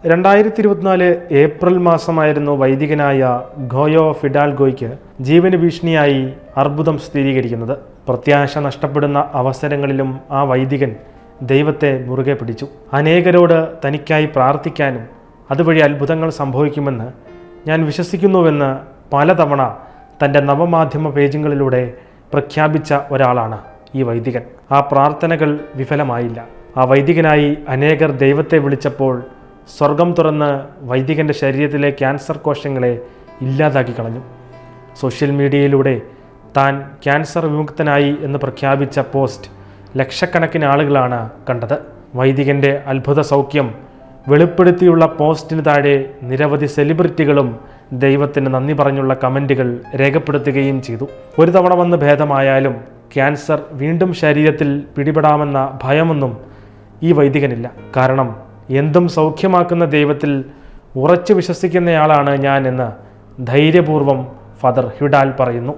2024 April മാസമായിരുന്നു വൈദികനായ ഗോയോ ഫിഡാൽഗോയ്ക്ക് ജീവന് ഭീഷണിയായി അർബുദം സ്ഥിരീകരിക്കുന്നത്. പ്രത്യാശ നഷ്ടപ്പെടുന്ന അവസരങ്ങളിലും ആ വൈദികൻ ദൈവത്തെ മുറുകെ പിടിച്ചു. അനേകരോട് തനിക്കായി പ്രാർത്ഥിക്കാനും അതുവഴി അത്ഭുതങ്ങൾ സംഭവിക്കുമെന്ന് ഞാൻ വിശ്വസിക്കുന്നുവെന്ന് പലതവണ തൻ്റെ നവമാധ്യമ പേജുകളിലൂടെ പ്രഖ്യാപിച്ച ഒരാളാണ് ഈ വൈദികൻ. ആ പ്രാർത്ഥനകൾ വിഫലമായില്ല. ആ വൈദികനായി അനേകർ ദൈവത്തെ വിളിച്ചപ്പോൾ സ്വർഗം തുറന്ന് വൈദികൻ്റെ ശരീരത്തിലെ ക്യാൻസർ കോശങ്ങളെ ഇല്ലാതാക്കി കളഞ്ഞു. സോഷ്യൽ മീഡിയയിലൂടെ താൻ ക്യാൻസർ വിമുക്തനായി എന്ന് പ്രഖ്യാപിച്ച പോസ്റ്റ് ലക്ഷക്കണക്കിന് ആളുകളാണ് കണ്ടത്. വൈദികൻ്റെ അത്ഭുത സൗഖ്യം വെളിപ്പെടുത്തിയുള്ള പോസ്റ്റിന് താഴെ നിരവധി സെലിബ്രിറ്റികളും ദൈവത്തിന് നന്ദി പറഞ്ഞുള്ള കമൻറ്റുകൾ രേഖപ്പെടുത്തുകയും ചെയ്തു. ഒരു തവണ വന്ന് ഭേദമായാലും ക്യാൻസർ വീണ്ടും ശരീരത്തിൽ പിടിപെടാമെന്ന ഭയമൊന്നും ഈ വൈദികനില്ല. കാരണം എന്തും സൗഖ്യമാക്കുന്ന ദൈവത്തിൽ ഉറച്ചു വിശ്വസിക്കുന്നയാളാണ് ഞാൻ എന്ന് ധൈര്യപൂർവ്വം ഫാദർ ഹിഡാൽ പറയുന്നു.